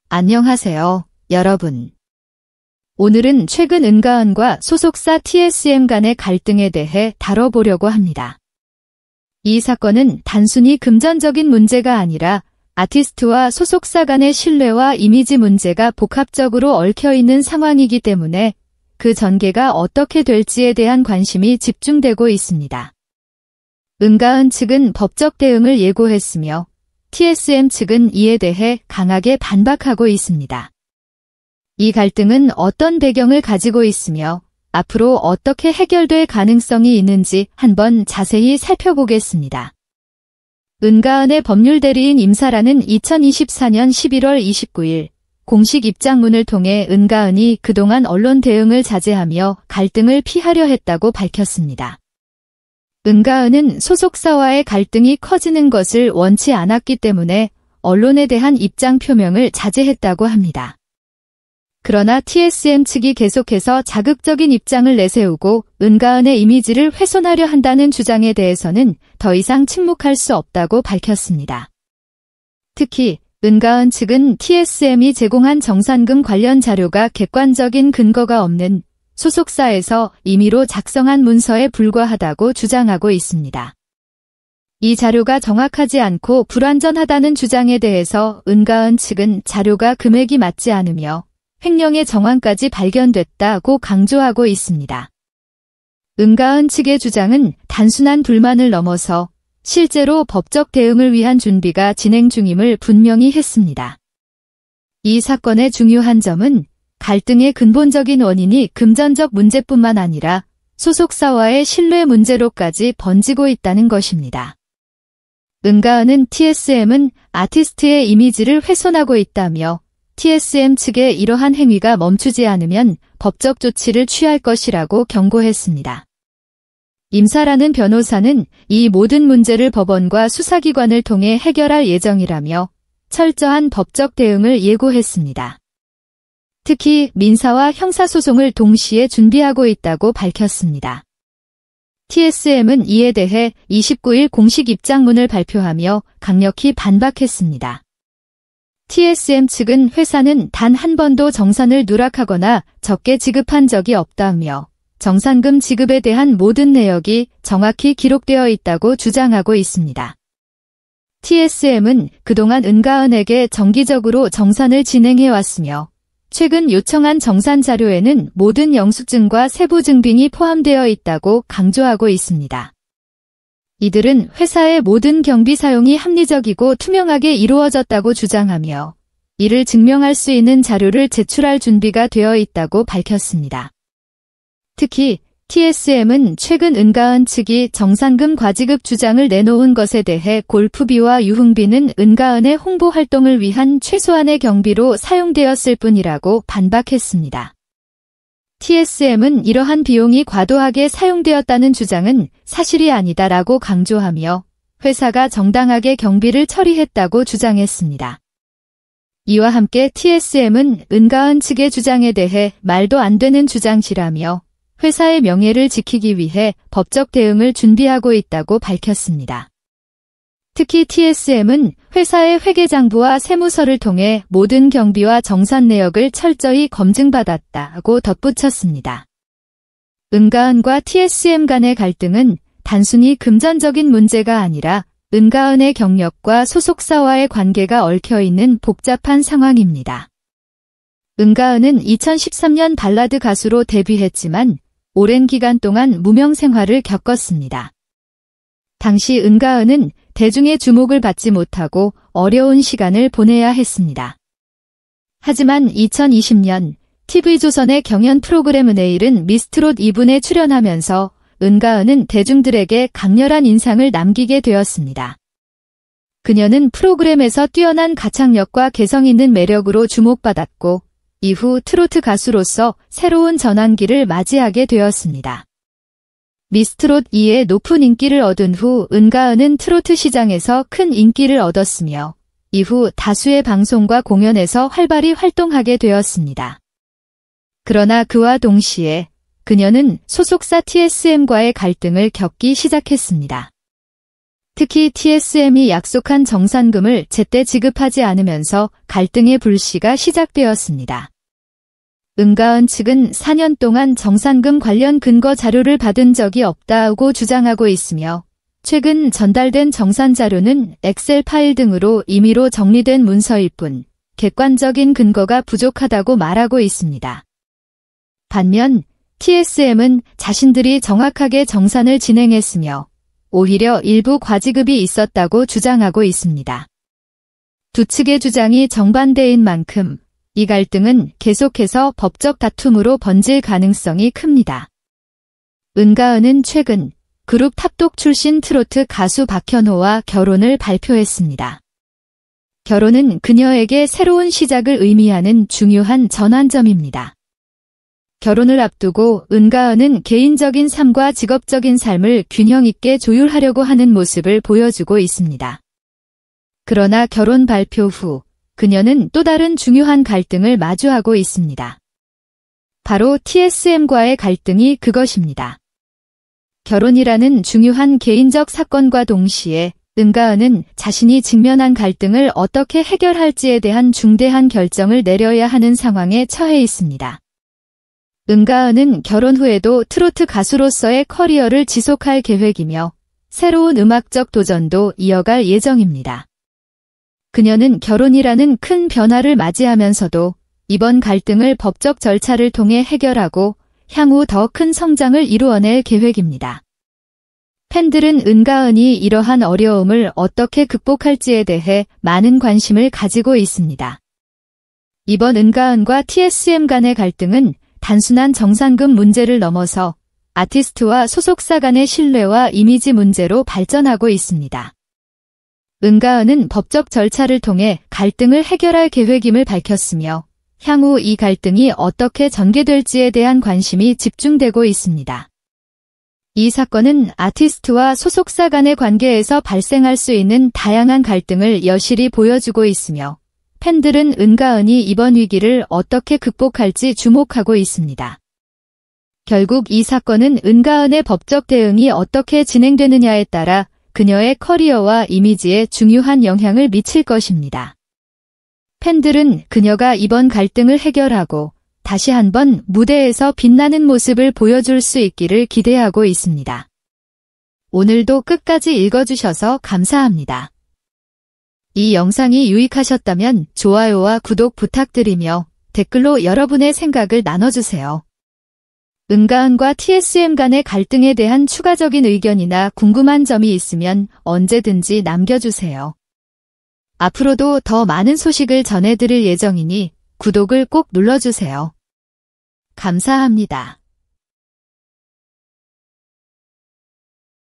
안녕하세요, 여러분. 오늘은 최근 은가은과 소속사 TSM 간의 갈등에 대해 다뤄보려고 합니다. 이 사건은 단순히 금전적인 문제가 아니라 아티스트와 소속사 간의 신뢰와 이미지 문제가 복합적으로 얽혀있는 상황이기 때문에 그 전개가 어떻게 될지에 대한 관심이 집중되고 있습니다. 은가은 측은 법적 대응을 예고했으며 TSM 측은 이에 대해 강하게 반박하고 있습니다. 이 갈등은 어떤 배경을 가지고 있으며 앞으로 어떻게 해결될 가능성이 있는지 한번 자세히 살펴보겠습니다. 은가은의 법률 대리인 임사라는 2024년 11월 29일 공식 입장문을 통해 은가은이 그동안 언론 대응을 자제하며 갈등을 피하려 했다고 밝혔습니다. 은가은은 소속사와의 갈등이 커지는 것을 원치 않았기 때문에 언론에 대한 입장 표명을 자제했다고 합니다. 그러나 TSM 측이 계속해서 자극적인 입장을 내세우고 은가은의 이미지를 훼손하려 한다는 주장에 대해서는 더 이상 침묵할 수 없다고 밝혔습니다. 특히 은가은 측은 TSM이 제공한 정산금 관련 자료가 객관적인 근거가 없는 소속사에서 임의로 작성한 문서에 불과하다고 주장하고 있습니다. 이 자료가 정확하지 않고 불완전하다는 주장에 대해서 은가은 측은 자료가 금액이 맞지 않으며 횡령의 정황까지 발견됐다고 강조하고 있습니다. 은가은 측의 주장은 단순한 불만을 넘어서 실제로 법적 대응을 위한 준비가 진행 중임을 분명히 했습니다. 이 사건의 중요한 점은 갈등의 근본적인 원인이 금전적 문제뿐만 아니라 소속사와의 신뢰 문제로까지 번지고 있다는 것입니다. 은가은은 TSM은 아티스트의 이미지를 훼손하고 있다며 TSM 측의 이러한 행위가 멈추지 않으면 법적 조치를 취할 것이라고 경고했습니다. 임사라는 변호사는 이 모든 문제를 법원과 수사기관을 통해 해결할 예정이라며 철저한 법적 대응을 예고했습니다. 특히 민사와 형사소송을 동시에 준비하고 있다고 밝혔습니다. TSM은 이에 대해 29일 공식 입장문을 발표하며 강력히 반박했습니다. TSM 측은 회사는 단 한 번도 정산을 누락하거나 적게 지급한 적이 없다며 정산금 지급에 대한 모든 내역이 정확히 기록되어 있다고 주장하고 있습니다. TSM은 그동안 은가은에게 정기적으로 정산을 진행해왔으며 최근 요청한 정산 자료에는 모든 영수증과 세부 증빙이 포함되어 있다고 강조하고 있습니다. 이들은 회사의 모든 경비 사용이 합리적이고 투명하게 이루어졌다고 주장하며 이를 증명할 수 있는 자료를 제출할 준비가 되어 있다고 밝혔습니다. 특히 TSM은 최근 은가은 측이 정산금 과지급 주장을 내놓은 것에 대해 골프비와 유흥비는 은가은의 홍보 활동을 위한 최소한의 경비로 사용되었을 뿐이라고 반박했습니다. TSM은 이러한 비용이 과도하게 사용되었다는 주장은 사실이 아니다라고 강조하며 회사가 정당하게 경비를 처리했다고 주장했습니다. 이와 함께 TSM은 은가은 측의 주장에 대해 말도 안 되는 주장이라며 회사의 명예를 지키기 위해 법적 대응을 준비하고 있다고 밝혔습니다. 특히 TSM은 회사의 회계장부와 세무서를 통해 모든 경비와 정산 내역을 철저히 검증받았다고 덧붙였습니다. 은가은과 TSM 간의 갈등은 단순히 금전적인 문제가 아니라 은가은의 경력과 소속사와의 관계가 얽혀있는 복잡한 상황입니다. 은가은은 2013년 발라드 가수로 데뷔했지만 오랜 기간 동안 무명 생활을 겪었습니다. 당시 은가은은 대중의 주목을 받지 못하고 어려운 시간을 보내야 했습니다. 하지만 2020년 TV조선의 경연 프로그램 내일은 미스트롯 2분에 출연하면서 은가은은 대중들에게 강렬한 인상을 남기게 되었습니다. 그녀는 프로그램에서 뛰어난 가창력과 개성 있는 매력으로 주목받았고 이후 트로트 가수로서 새로운 전환기를 맞이하게 되었습니다. 미스트롯 2에 높은 인기를 얻은 후 은가은은 트로트 시장에서 큰 인기를 얻었으며 이후 다수의 방송과 공연에서 활발히 활동하게 되었습니다. 그러나 그와 동시에 그녀는 소속사 TSM과의 갈등을 겪기 시작했습니다. 특히 TSM이 약속한 정산금을 제때 지급하지 않으면서 갈등의 불씨가 시작되었습니다. 은가은 측은 4년 동안 정산금 관련 근거 자료를 받은 적이 없다고 주장하고 있으며 최근 전달된 정산 자료는 엑셀 파일 등으로 임의로 정리된 문서일 뿐 객관적인 근거가 부족하다고 말하고 있습니다. 반면 TSM은 자신들이 정확하게 정산을 진행했으며 오히려 일부 과지급이 있었다고 주장하고 있습니다. 두 측의 주장이 정반대인 만큼 이 갈등은 계속해서 법적 다툼으로 번질 가능성이 큽니다. 은가은은 최근 그룹 탑독 출신 트로트 가수 박현호와 결혼을 발표했습니다. 결혼은 그녀에게 새로운 시작을 의미하는 중요한 전환점입니다. 결혼을 앞두고 은가은은 개인적인 삶과 직업적인 삶을 균형 있게 조율하려고 하는 모습을 보여주고 있습니다. 그러나 결혼 발표 후 그녀는 또 다른 중요한 갈등을 마주하고 있습니다. 바로 TSM과의 갈등이 그것입니다. 결혼이라는 중요한 개인적 사건과 동시에 은가은은 자신이 직면한 갈등을 어떻게 해결할지에 대한 중대한 결정을 내려야 하는 상황에 처해 있습니다. 은가은은 결혼 후에도 트로트 가수로서의 커리어를 지속할 계획이며 새로운 음악적 도전도 이어갈 예정입니다. 그녀는 결혼이라는 큰 변화를 맞이하면서도 이번 갈등을 법적 절차를 통해 해결하고 향후 더 큰 성장을 이루어낼 계획입니다. 팬들은 은가은이 이러한 어려움을 어떻게 극복할지에 대해 많은 관심을 가지고 있습니다. 이번 은가은과 TSM 간의 갈등은 단순한 정산금 문제를 넘어서 아티스트와 소속사 간의 신뢰와 이미지 문제로 발전하고 있습니다. 은가은은 법적 절차를 통해 갈등을 해결할 계획임을 밝혔으며 향후 이 갈등이 어떻게 전개될지에 대한 관심이 집중되고 있습니다. 이 사건은 아티스트와 소속사 간의 관계에서 발생할 수 있는 다양한 갈등을 여실히 보여주고 있으며 팬들은 은가은이 이번 위기를 어떻게 극복할지 주목하고 있습니다. 결국 이 사건은 은가은의 법적 대응이 어떻게 진행되느냐에 따라 그녀의 커리어와 이미지에 중요한 영향을 미칠 것입니다. 팬들은 그녀가 이번 갈등을 해결하고 다시 한번 무대에서 빛나는 모습을 보여줄 수 있기를 기대하고 있습니다. 오늘도 끝까지 읽어주셔서 감사합니다. 이 영상이 유익하셨다면 좋아요와 구독 부탁드리며 댓글로 여러분의 생각을 나눠주세요. 은가은과 TSM 간의 갈등에 대한 추가적인 의견이나 궁금한 점이 있으면 언제든지 남겨주세요. 앞으로도 더 많은 소식을 전해드릴 예정이니 구독을 꼭 눌러주세요. 감사합니다.